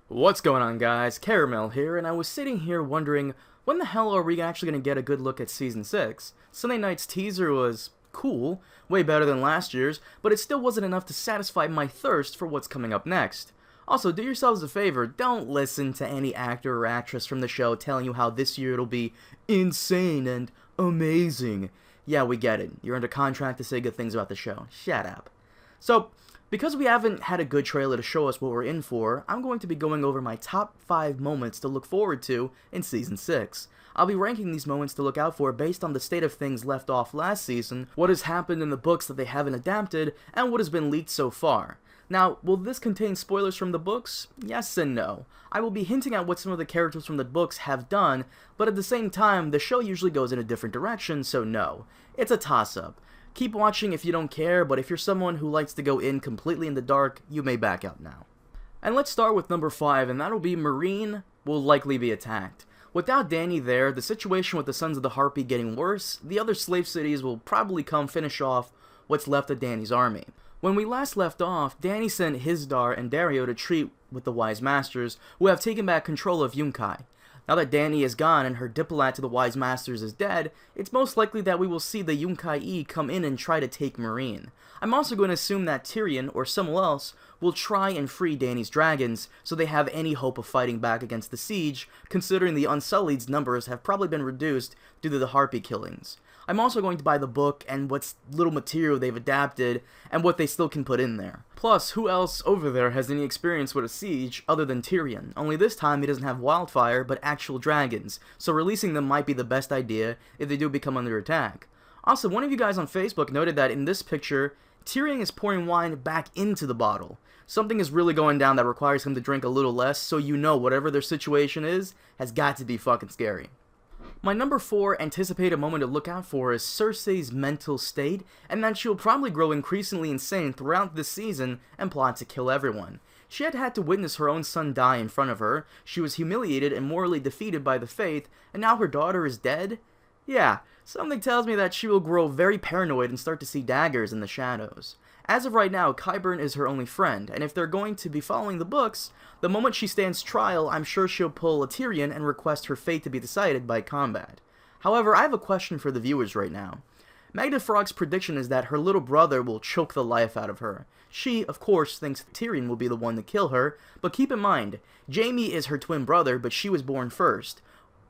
What's going on, guys? Caramel here, and I was sitting here wondering, when the hell are we actually going to get a good look at Season 6? Sunday night's teaser was cool, way better than last year's, but it still wasn't enough to satisfy my thirst for what's coming up next. Also, do yourselves a favor, don't listen to any actor or actress from the show telling you how this year it'll be insane and amazing. Yeah, we get it. You're under contract to say good things about the show. Shut up. So, because we haven't had a good trailer to show us what we're in for, I'm going to be going over my top 5 moments to look forward to in Season 6. I'll be ranking these moments to look out for based on the state of things left off last season, what has happened in the books that they haven't adapted, and what has been leaked so far. Now, will this contain spoilers from the books? Yes and no. I will be hinting at what some of the characters from the books have done, but at the same time, the show usually goes in a different direction, so no. It's a toss-up. Keep watching if you don't care, but if you're someone who likes to go in completely in the dark, you may back out now. And let's start with number 5, and that'll be Meereen will likely be attacked. Without Dany there, the situation with the Sons of the Harpy getting worse, the other slave cities will probably come finish off what's left of Dany's army. When we last left off, Dany sent Hizdahr and Daario to treat with the Wise Masters, who have taken back control of Yunkai. Now that Dany is gone and her diplomat to the Wise Masters is dead, it's most likely that we will see the Yunkai come in and try to take Meereen. I'm also going to assume that Tyrion, or someone else, will try and free Dany's dragons, so they have any hope of fighting back against the siege, considering the Unsullied's numbers have probably been reduced due to the Harpy killings. I'm also going to buy the book and what little material they've adapted, and what they still can put in there. Plus, who else over there has any experience with a siege other than Tyrion? Only this time he doesn't have wildfire, but actual dragons, so releasing them might be the best idea if they do become under attack. Also, one of you guys on Facebook noted that in this picture, Tyrion is pouring wine back into the bottle. Something is really going down that requires him to drink a little less, so you know whatever their situation is, has got to be fucking scary. My number 4 anticipated moment to look out for is Cersei'S mental state, and that she'll probably grow increasingly insane throughout this season and plot to kill everyone. She had had to witness her own son die in front of her, she was humiliated and morally defeated by the Faith, and now her daughter is dead? Yeah, something tells me that she will grow very paranoid and start to see daggers in the shadows. As of right now, Qyburn is her only friend, and if they're going to be following the books, the moment she stands trial, I'm sure she'll pull a Tyrion and request her fate to be decided by combat. However, I have a question for the viewers right now. Magda Frog's prediction is that her little brother will choke the life out of her. She, of course, thinks Tyrion will be the one to kill her, but keep in mind, Jaime is her twin brother, but she was born first,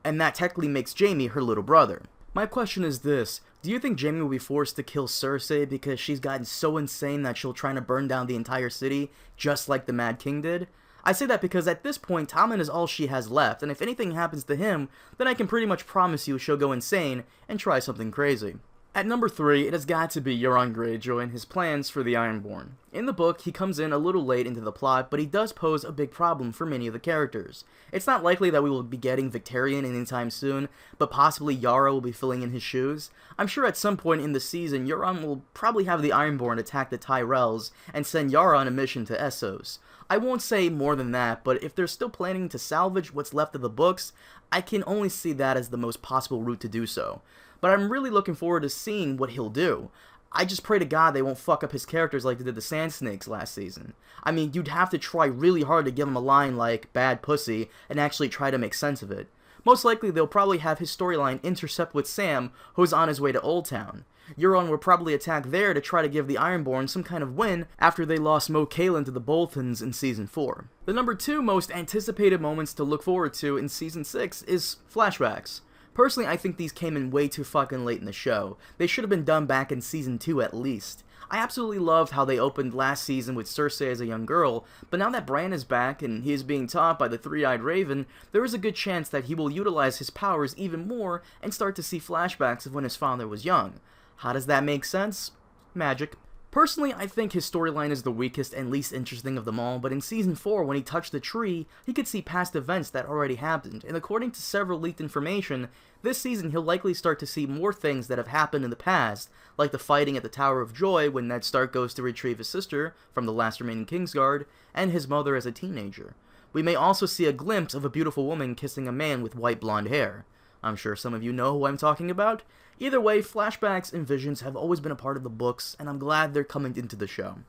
and that technically makes Jaime her little brother. My question is this, do you think Jaime will be forced to kill Cersei because she's gotten so insane that she'll try to burn down the entire city, just like the Mad King did? I say that because at this point, Tommen is all she has left, and if anything happens to him, then I can pretty much promise you she'll go insane and try something crazy. At number 3, it has got to be Euron Greyjoy and his plans for the Ironborn. In the book, he comes in a little late into the plot, but he does pose a big problem for many of the characters. It's not likely that we will be getting Victarion anytime soon, but possibly Yara will be filling in his shoes. I'm sure at some point in the season, Euron will probably have the Ironborn attack the Tyrells and send Yara on a mission to Essos. I won't say more than that, but if they're still planning to salvage what's left of the books, I can only see that as the most possible route to do so. But I'm really looking forward to seeing what he'll do. I just pray to God they won't fuck up his characters like they did the Sand Snakes last season. I mean, you'd have to try really hard to give him a line like, bad pussy, and actually try to make sense of it. Most likely they'll probably have his storyline intercept with Sam, who's on his way to Old Town. Euron will probably attack there to try to give the Ironborn some kind of win after they lost Mo Kalen to the Boltons in Season 4. The number 2 most anticipated moments to look forward to in Season 6 is flashbacks. Personally, I think these came in way too fucking late in the show. They should have been done back in Season 2 at least. I absolutely loved how they opened last season with Cersei as a young girl, but now that Bran is back and he is being taught by the Three-Eyed Raven, there is a good chance that he will utilize his powers even more and start to see flashbacks of when his father was young. How does that make sense? Magic. Personally, I think his storyline is the weakest and least interesting of them all, but in Season 4, when he touched the tree, he could see past events that already happened, and according to several leaked information, this season he'll likely start to see more things that have happened in the past, like the fighting at the Tower of Joy when Ned Stark goes to retrieve his sister from the last remaining Kingsguard, and his mother as a teenager. We may also see a glimpse of a beautiful woman kissing a man with white blonde hair. I'm sure some of you know who I'm talking about. Either way, flashbacks and visions have always been a part of the books, and I'm glad they're coming into the show.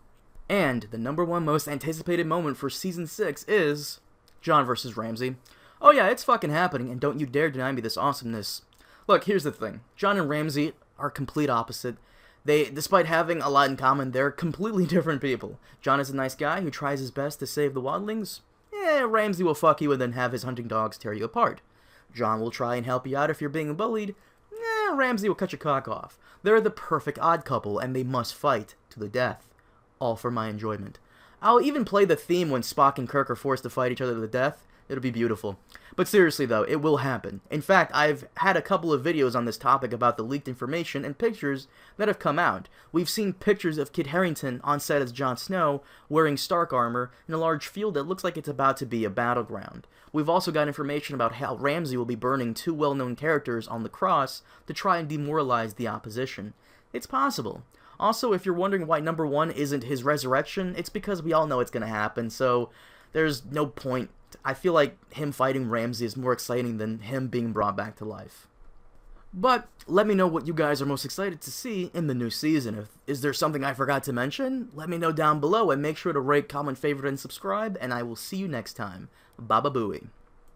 And the number 1 most anticipated moment for Season 6 is Jon versus Ramsay. Oh yeah, it's fucking happening, and don't you dare deny me this awesomeness. Look, here's the thing. Jon and Ramsay are complete opposite. They, despite having a lot in common, they're completely different people. Jon is a nice guy who tries his best to save the wildlings. Ramsay will fuck you and then have his hunting dogs tear you apart. Jon will try and help you out if you're being bullied. Ramsay will cut your cock off. They're the perfect odd couple, and they must fight to the death. All for my enjoyment. I'll even play the theme when Spock and Kirk are forced to fight each other to the death. It'll be beautiful. But seriously though, it will happen. In fact, I've had a couple of videos on this topic about the leaked information and pictures that have come out. We've seen pictures of Kit Harington on set as Jon Snow, wearing Stark armor, in a large field that looks like it's about to be a battleground. We've also got information about how Ramsay will be burning two well-known characters on the cross to try and demoralize the opposition. It's possible. Also, if you're wondering why number 1 isn't his resurrection, it's because we all know it's going to happen, so there's no point. I feel like him fighting Ramsay is more exciting than him being brought back to life. But let me know what you guys are most excited to see in the new season. Is there something I forgot to mention? Let me know down below, and make sure to rate, comment, favorite, and subscribe, and I will see you next time. Baba Booey.